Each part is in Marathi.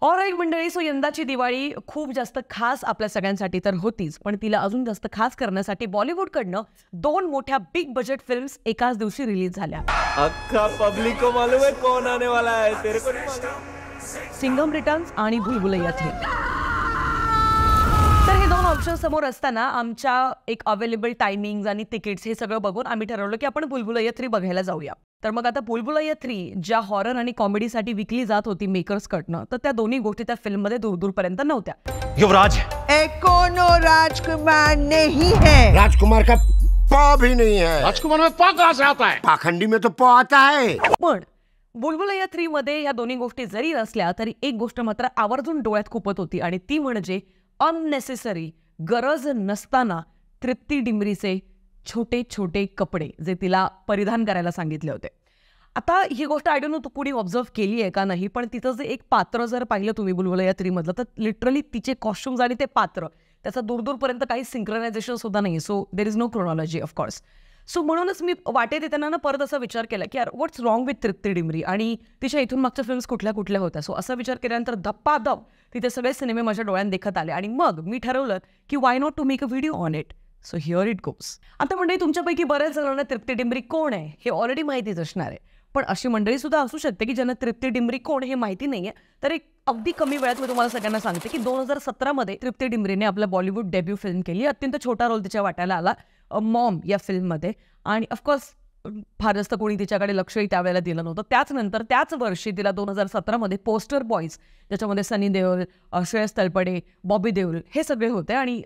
ऑलराईट मंडळी, सो यंदाची दिवाळी खूप जास्त खास आपल्या सगळ्यांसाठी तर होतीच, पण तिला अजून जास्त खास करण्यासाठी बॉलिवूडकडनं 2 मोठ्या बिग बजेट फिल्म्स एकाच दिवशी रिलीज झाल्या. अख्खा पब्लिक को मालूम है कौन आने वाला है, तेरे को नहीं मालूम? सिंघम रिटर्न्स आणि भुलभुलैया 3. तर हे 2 ऑप्शन समोर असताना आमच्या एक अवेलेबल टायमिंग्स आणि तिकीट्स हे सगळं बघून आम्ही ठरवलं की आपण भुलभुलैया 3 बघायला जाऊया. तर मग आता भुलभुलैया 3 ज्या हॉरर आणि कॉमेडीसाठी विकली जात होती मेकर्स कडनं, तर त्या दोन्ही गोष्टी त्या फिल्ममध्ये दूरपर्यंत नव्हत्या. युवराज कोनो राजकुमार नहीं है. राजकुमार का पा भी नहीं है. राजकुमार में पा कहाँ से आता है? पाखंडी में तो पा आता है. पण भुलभुलैया 3 मध्ये या दोन्ही गोष्टी जरी नसल्या तरी एक गोष्ट मात्र आवर्जून डोळ्यात खुपत होती आणि ती म्हणजे अननेसेसरी, गरज नसताना तृप्ती डिमरीचे छोटे छोटे कपडे जे तिला परिधान करायला सांगितले होते. आता ही गोष्ट आय डोंट नो कुणी ऑब्झर्व केली आहे का नाही, पण तिचं जे एक पात्र जर पाहिलं तुम्ही भुलभुलैया 3 मधलं, तर लिटरली तिचे कॉस्ट्युम्स आणि ते पात्र त्याचा दूरपर्यंत काही सिंक्रोनायझेशन सुद्धा नाही. So there is no chronology of course. So म्हणूनच मी वाटेत येताना ना परत असा विचार केला की यार व्हॉट्स रॉंग विथ तृप्ती डिमरी आणि तिच्या इथून मागच्या फिल्म्स कुठल्या कुठल्या होत्या. सो असा विचार केल्यानंतर धप्पाधप तिथे सगळे सिनेमे माझ्या डोळ्यात देखत आले आणि मग मी ठरवलं की why not to make a video on it. So here it goes. आता मंडळी, तुमच्यापैकी बऱ्याच जणांना तृप्ती डिमरी कोण आहे हे ऑलरेडी माहितीच असणार आहे, पण अशी मंडळी सुद्धा असू शकते की ज्यांना तृप्ती डिमरी कोण हे माहिती नाहीये. तर एक अगदी कमी वेळात मी तुम्हाला सगळ्यांना सांगते की 2017 मध्ये तृप्ती डिमरीने आपला बॉलिवूड डेब्यू फिल्म केली. अत्यंत छोटा रोल तिच्या वाट्याला आला मॉम या फिल्ममध्ये, आणि ऑफकोर्स फार जास्त कोणी तिच्याकडे लक्षही त्यावेळेला दिलं नव्हतं. त्याचनंतर त्याच वर्षी तिला 2017 मध्ये पोस्टर बॉयज, ज्याच्यामध्ये सनी देओल, श्रेयस तळपडे, बॉबी देओल हे सगळे होते, आणि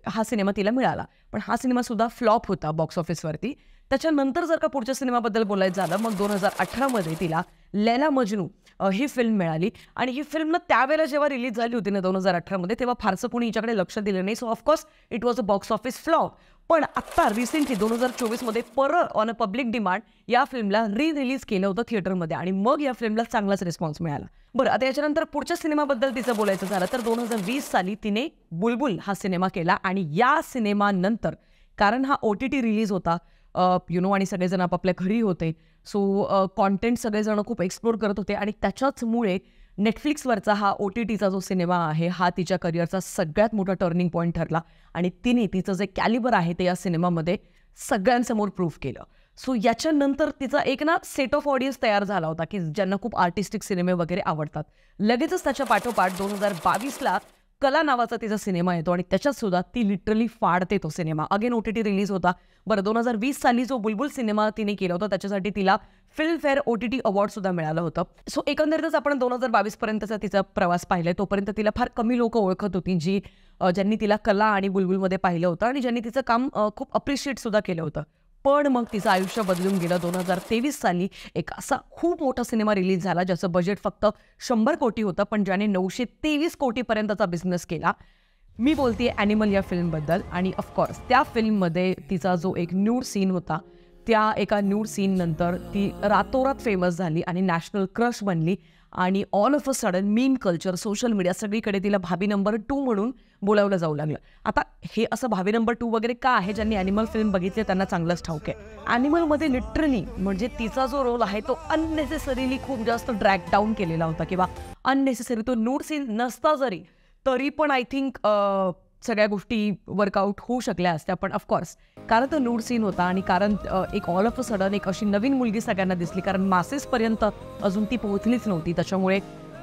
हा सिनेमा तिला मिळाला. पण हा सिनेमा सुद्धा फ्लॉप होता बॉक्स ऑफिसवरती. त्याच्यानंतर जर का पुढच्या सिनेमाबद्दल बोलायचं झालं, मग 2018 मध्ये तिला लैला मजनू ही फिल्म मिळाली. आणि ही फिल्म ना त्यावेळेला जेव्हा रिलीज झाली होती ना 2018 मध्ये, तेव्हा फारसं कोणी हिच्याकडे लक्ष दिलं नाही. So of course it was a box office flop. पण आत्ता रिसेंटली 2024 मध्ये परत ऑन अ पब्लिक डिमांड या फिल्मला रिलीज केलं होतं थिएटरमध्ये, आणि मग या फिल्मला चांगलाच रिस्पॉन्स मिळाला. बरं, आता याच्यानंतर पुढच्या सिनेमाबद्दल तिचं बोलायचं झालं तर 2020 साली तिने बुलबुल हा सिनेमा केला. आणि या सिनेमानंतर, कारण हा OTT रिलीज होता आणि सगळेजण आपापल्या घरी होते, सो कॉन्टेंट सगळेजण खूप एक्सप्लोर करत होते, आणि त्याच्याचमुळे नेटफ्लिक्सवरचा हा OTTचा जो सिनेमा आहे हा तिच्या करिअरचा सगळ्यात मोठा टर्निंग पॉईंट ठरला. आणि तिने तिचं जे कॅलिबर आहे ते या सिनेमामध्ये सगळ्यांसमोर प्रूव्ह केलं. सो याच्यानंतर तिचा एक ना सेट ऑफ ऑडियन्स तयार झाला होता की ज्यांना खूप आर्टिस्टिक सिनेमे वगैरे आवडतात. लगेचच त्याच्या पाठोपाठ 2022ला कला नावाचा तिचा सिनेमा येतो, आणि त्याच्यात सुद्धा ती लिटरली फाडते तो सिनेमा. अगेन OTT रिलीज होता. बरं, 2020 साली जो बुलबुल सिनेमा तिने केला होता त्याच्यासाठी तिला फिल्मफेअर OTT अवॉर्ड सुद्धा मिळालं होतं. सो एकंदरीतच आपण 2022 पर्यंतचा तिचा प्रवास पाहिलाय. तोपर्यंत तिला फार कमी लोक ओळखत होती ज्यांनी तिला कला आणि बुलबुलमध्ये पाहिलं होतं, आणि ज्यांनी तिचं काम खूप अप्रिशिएट सुद्धा केलं होतं. पण मग तिचं आयुष्य बदलून गेलं. 2023 साली एक असा खूप मोठा सिनेमा रिलीज झाला ज्याचं बजेट फक्त 100 कोटी होतं, पण ज्याने 923 कोटीपर्यंतचा बिझनेस केला. मी बोलते ॲनिमल या फिल्मबद्दल. आणि ऑफकोर्स त्या फिल्ममध्ये तिचा जो एक न्यूड सीन होता, त्या एका न्यूड सीन नंतर ती रातोरात फेमस झाली आणि नॅशनल क्रश बनली. आणि all of a sudden meme culture, social media सगळीकडे तिला भाभी नंबर 2 म्हणून बोलावलं जाऊ लागलं. आता हे असं भाभी नंबर 2 वगैरे का आहे, ज्यांनी ॲनिमल फिल्म बघितले त्यांना चांगलंच ठाऊक आहे. ॲनिमलमध्ये लिटरली म्हणजे तिचा जो रोल आहे तो अननेसेसरीली खूप जास्त ड्रॅग डाऊन केलेला होता, किंवा अननेसेसरी तो न्यूड सीन नसता तरी पण आय थिंक सगळ्या गोष्टी वर्कआउट होऊ शकल्या असत्या. पण ऑफकोर्स कारण तो न्यूड सीन होता, आणि कारण एक ऑल ऑफ अ सडन एक अशी नवीन मुलगी सगळ्यांना दिसली, कारण मासेसपर्यंत अजून ती पोहोचलीच नव्हती. त्याच्यामुळे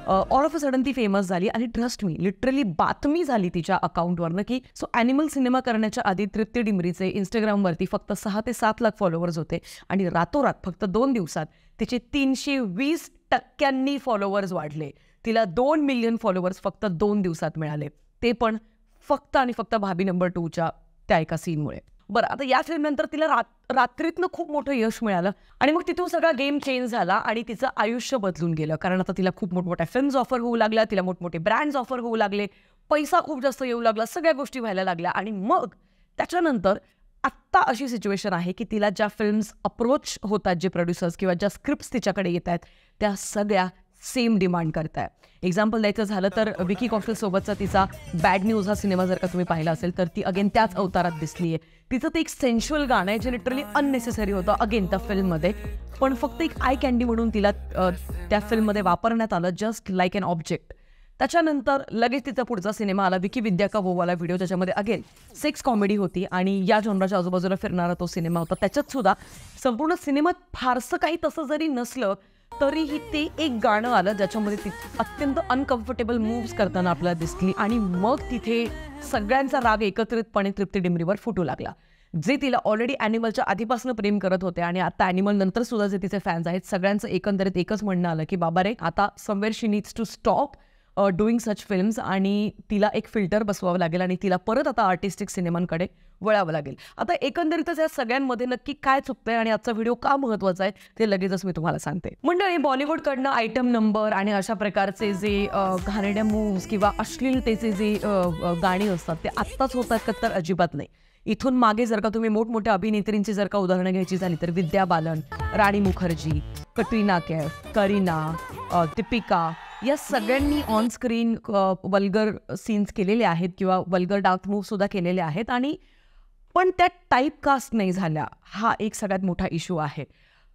ऑल ऑफ अ सडन ती फेमस झाली. आणि ट्रस्ट मी, लिटरली बातमी झाली तिच्या अकाउंटवरनं की सो ॲनिमल सिनेमा करण्याच्या आधी तृप्ती डिमरीचे इंस्टाग्रामवरती फक्त 6 ते 7 लाख फॉलोअर्स होते, आणि रातोरात फक्त 2 दिवसात तिचे 320% फॉलोअर्स वाढले. तिला 2 मिलियन फॉलोअर्स फक्त 2 दिवसात मिळाले, ते पण फक्त आणि फक्त भाभी नंबर 2च्या त्या एका सीनमुळे. बरं, आता या फिल्मनंतर तिला रात्रीतनं खूप मोठं यश मिळालं, आणि मग तिथून सगळा गेम चेंज झाला आणि तिचं आयुष्य बदलून गेलं. कारण आता तिला खूप मोठमोठ्या फिल्म्स ऑफर होऊ लागल्या, तिला मोठमोठे ब्रँड्स ऑफर होऊ लागले, पैसा खूप जास्त येऊ लागला, सगळ्या गोष्टी व्हायला लागल्या. आणि मग त्याच्यानंतर आत्ता अशी सिच्युएशन आहे की तिला ज्या फिल्म्स अप्रोच होतात, जे प्रोड्युसर्स किंवा ज्या स्क्रिप्ट्स तिच्याकडे येत आहेत, त्या सगळ्या सेम डिमांड करताय. एक्झाम्पल द्यायचं झालं तर विकी कौशल सोबतचा तिचा बॅड न्यूज हा सिनेमा जर का तुम्ही पाहिला असेल तर ती अगेन त्याच अवतारात दिसली आहे. तिचं ते एक सेन्शुअल गाणं आहे जे लिटरली अननेसेसरी होतं अगेन त्या फिल्ममध्ये, पण फक्त एक आय कॅन्डी म्हणून तिला त्या फिल्ममध्ये वापरण्यात आलं, जस्ट लाईक अन ऑब्जेक्ट. त्याच्यानंतर लगेच तिचा पुढचा सिनेमा आला विकी विद्या का वो वाला व्हिडिओ, ज्याच्यामध्ये अगेन सेक्स कॉमेडी होती आणि या जॉनराच्या आजूबाजूला फिरणारा तो सिनेमा होता. त्याच्यात सुद्धा संपूर्ण सिनेमात फारसं काही तसं जरी नसलं तरीही ते एक गाणं आलं ज्याच्यामध्ये ती अत्यंत अनकम्फर्टेबल मूव्स करताना आपल्याला दिसली आणि मग तिथे सगळ्यांचा राग एकत्रितपणे तृप्ती डिमरीवर फुटू लागला. जे तिला ऑलरेडी ॲनिमलच्या आधीपासून प्रेम करत होते आणि आता ॲनिमल नंतर सुद्धा जे तिचे फॅन्स आहेत, सगळ्यांचं एकंदरीत एकच म्हणणं आलं की बाबा रे, आता somewhere she needs to stop doing such films आणि तिला एक फिल्टर बसवावं लागेल आणि तिला परत आता आर्टिस्टिक सिनेमांकडे वळावं लागेल. आता एकंदरीतच या सगळ्यांमध्ये नक्की काय चुकतंय आणि आजचा व्हिडिओ का महत्त्वाचा आहे ते लगेचच मी तुम्हाला सांगते. मंडळी, बॉलिवूडकडनं आयटम नंबर आणि अशा प्रकारचे जे घाणेरड्या मूव्स किंवा अश्लीलतेचे जे गाणी असतात ते आत्ताच होत आहेत का, तर अजिबात नाही. इथून मागे जर का तुम्ही मोठमोठ्या अभिनेत्रींची जर का उदाहरणं घ्यायची झाली तर विद्या बालन, राणी मुखर्जी, कटरीना कैफ, करीना, दीपिका या सगळ्यांनी ऑन स्क्रीन वल्गर सीन्स केलेले आहेत किंवा वल्गर डान्स मूव्ह सुद्धा केलेले आहेत आणि पण त्या टाईपकास्ट नाही झाल्या. हा एक सगळ्यात मोठा इश्यू आहे.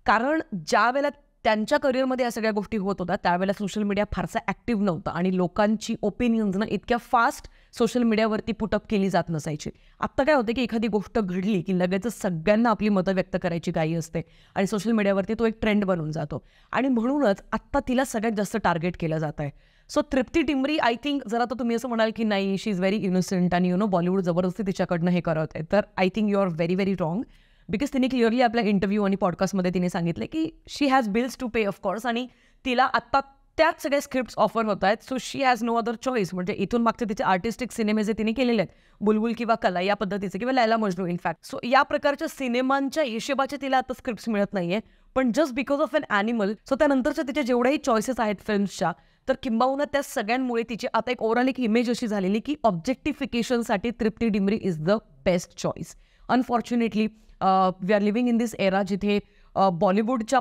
कारण ज्या वेळेला त्यांच्या करिअरमध्ये या सगळ्या गोष्टी होत होत्या त्यावेळेला सोशल मीडिया फारसा ॲक्टिव्ह नव्हता आणि लोकांची ओपिनियन्सनं इतक्या फास्ट सोशल मीडियावरती पुटअप केली जात नसायची. आत्ता काय होतं की एखादी गोष्ट घडली की लगेचच सगळ्यांना आपली मतं व्यक्त करायची घाई असते आणि सोशल मीडियावरती तो एक ट्रेंड बनून जातो आणि म्हणूनच आत्ता तिला सगळ्यात जास्त टार्गेट केलं जात आहे. So Trupti Dimri, I think जर आता तुम्ही असं म्हणाल की नाही शी इज व्हेरी इनोसेंट आणि बॉलिवूड जबरदस्ती तिच्याकडनं हे करत आहे, तर I think you are very very wrong. Because तिने क्लिअरली आपल्या इंटरव्ह्यू आणि पॉडकास्टमध्ये तिने सांगितलं की she has bills to pay of course आणि तिला आत्ता त्याच सगळे स्क्रिप्ट्स ऑफर होत आहेत. So she has no other choice. म्हणजे इथून मागचे तिचे आर्टिस्टिक सिनेमे जे तिने केलेले आहेत, बुलबुल किंवा कला या पद्धतीचे किंवा लैला मजनू इनफॅक्ट, सो या प्रकारच्या सिनेमांच्या हिशोबाचे तिला आता स्क्रिप्ट्स मिळत नाहीये. पण just because of an Animal, so त्यानंतरच्या तिचे जेवढ्याही चॉईसेस आहेत फिल्म्सच्या, तर किंबहुना त्या सगळ्यांमुळे तिची आता एक ओव्हरऑल एक इमेज अशी झालेली की ऑब्जेक्टिफिकेशनसाठी Tripti Dimri is the best choice. Unfortunately we are living in this era जिथे बॉलिवूडच्या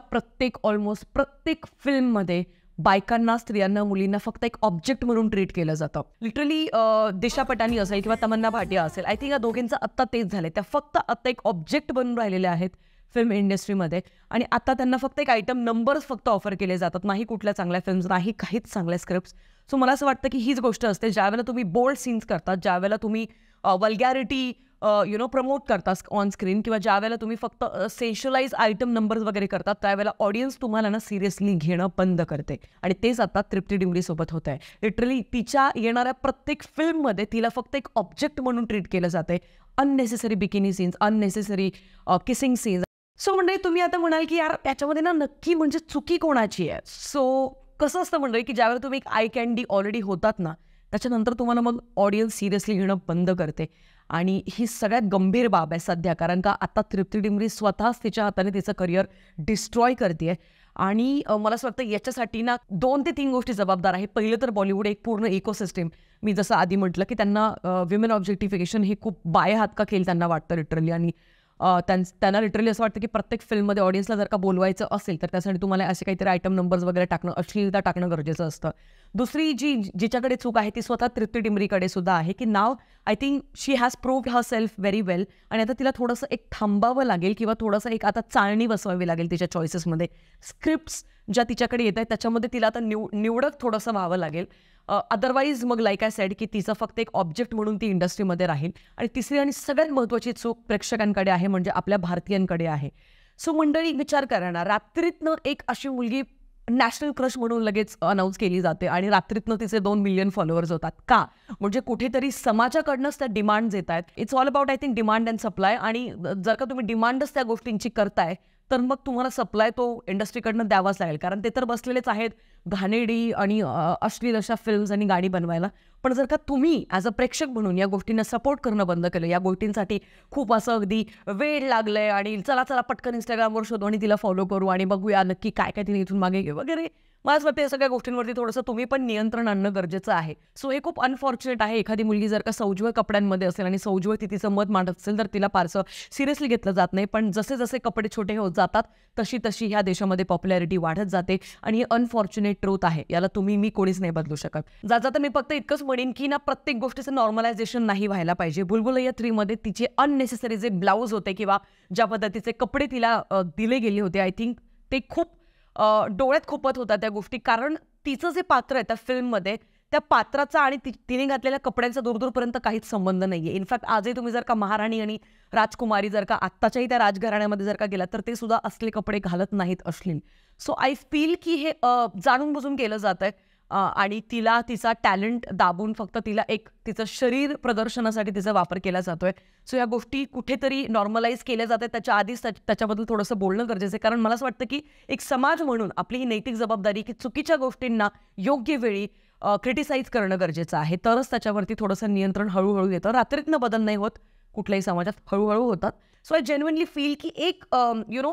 ऑलमोस्ट प्रत्येक फिल्ममध्ये बायकांना, स्त्रियांना, मुलींना फक्त एक ऑब्जेक्ट म्हणून ट्रीट केलं जातं. लिटरली दिशा पटानी असेल किंवा तमन्ना भाटिया असेल, आय थिंक या दोघींचं आत्ता तेच झालंय. त्या फक्त आत्ता एक ऑब्जेक्ट बनून राहिलेल्या आहेत फिल्म इंडस्ट्रीमध्ये आणि आता त्यांना फक्त एक आयटम नंबर्स फक्त ऑफर केले जातात, नाही कुठल्या चांगल्या फिल्म्स, नाही काहीच चांगल्या स्क्रिप्ट्स. सो मला असं वाटतं की हीच गोष्ट असते, ज्यावेळेला तुम्ही बोल्ड सीन्स करतात, ज्यावेळेला तुम्ही वल्गॅरिटी प्रमोट करता ऑन स्क्रीन किंवा ज्यावेळेला तुम्ही फक्त सेन्शलाइज आयटम नंबर्स वगैरे करतात, त्यावेळेला ऑडियन्स तुम्हाला ना सिरियसली घेणं बंद करते आणि तेच आता तृप्ती डिमरीसोबत होत आहे. लिटरली तिच्या येणाऱ्या प्रत्येक फिल्ममध्ये तिला फक्त एक ऑब्जेक्ट म्हणून ट्रीट केलं जाते. Unnecessary bikini scenes, unnecessary kissing scenes. So म्हणजे तुम्ही आता म्हणाल की यार याच्यामध्ये ना नक्की म्हणजे चुकी कोणाची आहे. सो कसं असतं म्हणजे की ज्यावेळेला तुम्ही एक आय कॅन्डी ऑलरेडी होतात ना, त्याच्यानंतर तुम्हाला मग ऑडियन्स सिरियसली घेणं बंद करते आणि ही सगळ्यात गंभीर बाब आहे सध्या. कारण का आता तृप्ती डिमरी स्वतःच तिच्या हाताने तिचं करिअर डिस्ट्रॉय करते आहे आणि मला असं वाटतं याच्यासाठी ना 2 ते 3 गोष्टी जबाबदार आहे. पहिलं तर बॉलिवूड एक पूर्ण इकोसिस्टम, मी जसं आधी म्हटलं की त्यांना विमेन ऑब्जेक्टिफिकेशन हे खूप बाय का खेळ त्यांना वाटतं लिटरली आणि त्यांना लिटरली असं वाटतं की प्रत्येक फिल्ममध्ये ऑडियन्सला जर का बोलवायचं असेल तर त्यासाठी तुम्हाला असे काहीतरी आयटम नंबर्स वगैरे टाकणं, अश्लीलता टाकणं गरजेचं असतं. दुसरी जिच्याकडे चूक आहे ती स्वतः तृप्ती डिमरीकडे सुद्धा आहे की नाव I think she has proved herself very well आणि आता तिला थोडंसं एक थांबावं लागेल किंवा थोडंसं एक आता चाळणी बसवावी लागेल तिच्या चॉईसेसमध्ये. स्क्रिप्ट्स ज्या तिच्याकडे येत आहेत त्याच्यामध्ये तिला आता निवडक थोडंसं व्हावं लागेल. अदरवाईज मग लाईक आय सेड की तिचं फक्त एक ऑब्जेक्ट म्हणून ती इंडस्ट्रीमध्ये राहील. आणि तिसरी आणि सगळ्यात महत्त्वाची चूक प्रेक्षकांकडे आहे, म्हणजे आपल्या भारतीयांकडे आहे. सो मंडळी विचार करा ना, रात्रीतनं एक अशी मुलगी नॅशनल क्रश म्हणून लगेच अनाऊन्स केली जाते आणि रात्रीतनं तिचे 2 मिलियन फॉलोअर्स होतात. का? म्हणजे कुठेतरी समाजाकडनंच त्या डिमांड्स येत आहेत. It's all about I think demand and supply. आणि जर का तुम्ही डिमांडच त्या गोष्टींची करताय तर मग तुम्हाला सप्लाय तो इंडस्ट्रीकडनं द्यावाच लागेल. कारण ते तर बसलेलेच आहेत घाणेरडी आणि अश्लील अशा फिल्म्स आणि गाणी बनवायला. पण जर का तुम्ही ॲज अ प्रेक्षक म्हणून या गोष्टींना सपोर्ट करणं बंद केलं, या गोष्टींसाठी खूप असं अगदी वेळ लागलंय आणि चला पटकन इंस्टाग्रामवर शोधू आणि तिला फॉलो करू आणि बघूया नक्की काय काय तिने इथून मागे वगैरे, मला असं वाटतं या सगळ्या गोष्टींवरती थोडंसं तुम्ही पण नियंत्रण आणणं गरजेचं आहे. सो हे खूप अनफॉर्च्युनेट आहे. एखादी मुलगी जर का सौज्वळ कपड्यांमध्ये असेल आणि सौज्वळ ती तिचं मत मांडत असेल तर तिला फारसं सिरियसली घेतलं जात नाही. पण जसे जसे कपडे छोटे होत जातात तशी तशी ह्या देशामध्ये पॉप्युलॅरिटी वाढत जाते आणि ही अनफॉर्च्युनेट ट्रूथ आहे. याला तुम्ही मी कोणीच नाही बदलू शकत. जाता मी फक्त इतकंच म्हणेन की ना प्रत्येक गोष्टीचं नॉर्मलायझेशन नाही व्हायला पाहिजे. बुलबुलैया 3 मध्ये तिचे अननेसेसरी जे ब्लाऊज होते किंवा ज्या पद्धतीचे कपडे तिला दिले गेले होते, आय थिंक ते खूप डोळ्यात खुपत होता त्या गोष्टी. कारण तिचं जे पात्र आहे त्या फिल्ममध्ये त्या पात्राचा आणि तिने घातलेल्या कपड्यांचा दूरदूरपर्यंत काहीच संबंध नाहीये. इनफॅक्ट आजही तुम्ही जर का महाराणी आणि राजकुमारी जर का आत्ताच्याही त्या राजघराण्यामध्ये जर का गेलात तर ते सुद्धा असले कपडे घालत नाहीत अश्लील. सो आय फील की हे जाणून बुजून केलं जात आहे आणि तिला तिचा टॅलेंट दाबून फक्त तिला एक तिचं शरीर प्रदर्शनासाठी तिचा वापर केला जातोय. सो या गोष्टी कुठेतरी नॉर्मलाइज केल्या जातात. त्याच्या आधीच त्याच्याबद्दल थोडंसं बोलणं गरजेचं आहे, कारण मला असं वाटतं की एक समाज म्हणून आपली ही नैतिक जबाबदारी की चुकीच्या गोष्टींना योग्य वेळी क्रिटिसाइज करणं गरजेचं आहे. तरच त्याच्यावरती थोडंसं नियंत्रण हळूहळू येतं. रात्रीतनं बदल नाही होत, कुठल्याही समाजात हळूहळू होतात. सो आय जेन्युइनली फील की एक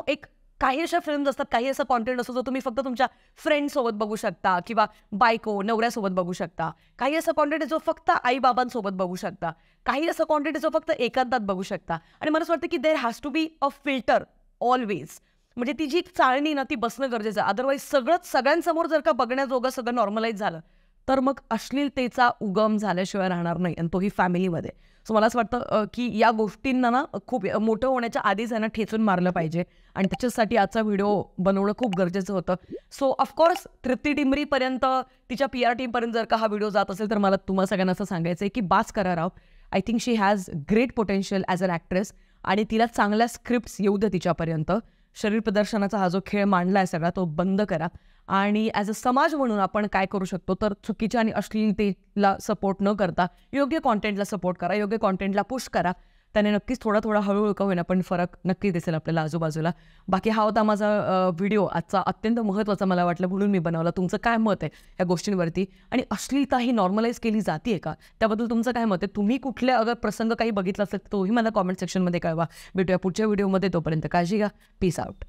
एक काही अशा फिल्म्स असतात, काही असा कॉन्टेंट असतो जो तुम्ही फक्त तुमच्या फ्रेंडसोबत बघू शकता किंवा बायको नवऱ्यासोबत बघू शकता. काही असं कॉन्टेंट आहे जो फक्त आईबाबांसोबत बघू शकता. काही असं कॉन्टेंट आहे जो फक्त एकांतात बघू शकता. आणि मला असं वाटतं की there has to be a filter always. म्हणजे ती जी चाळणी ना ती बसणं गरजेचं आहे. अदरवाईज सगळ्यांसमोर जर का बघण्याजोगं सगळं नॉर्मलाइज झालं तर मग अश्लीलतेचा उगम झाल्याशिवाय राहणार नाही, आणि तोही फॅमिलीमध्ये. सो मला असं वाटतं की या गोष्टींना ना खूप मोठं होण्याच्या आधीच यांना ठेचून मारलं पाहिजे, आणि त्याच्यासाठी आजचा व्हिडिओ बनवणं खूप गरजेचं होतं. सो ऑफकोर्स तृप्ती डिमरीपर्यंत, तिच्या PR टीमपर्यंत जर का हा व्हिडिओ जात असेल तर मला तुम्हाला सगळ्यांना असं सांगायचं आहे की बास करा राव. I think she has great potential as an actress, आणि तिला चांगल्या स्क्रिप्ट्स येऊ दे तिच्यापर्यंत. शरीर प्रदर्शनाचा हा जो खेळ मांडला आहे सगळा तो बंद करा. आणि ॲज अ समाज म्हणून आपण काय करू शकतो तर चुकीच्या आणि अश्लीलतेला सपोर्ट न करता योग्य कॉन्टेंटला सपोर्ट करा, योग्य कॉन्टेंटला पुश करा. त्याने नक्कीच थोडा हळूहळू का होईना पण फरक नक्की दिसेल आपल्याला आजूबाजूला. बाकी हा होता माझा व्हिडिओ आजचा, अत्यंत महत्त्वाचा मला वाटलं म्हणून मी बनवला. तुमचं काय मत आहे या गोष्टींवरती, आणि अश्लीलता ही नॉर्मलाइज केली जाते का त्याबद्दल तुमचं काय मत आहे? तुम्ही कुठले अगर प्रसंग काही बघितला असेल तोही मला कॉमेंट सेक्शनमध्ये कळवा. भेटूया पुढच्या व्हिडिओमध्ये. तोपर्यंत काळजी घ्या. Peace out.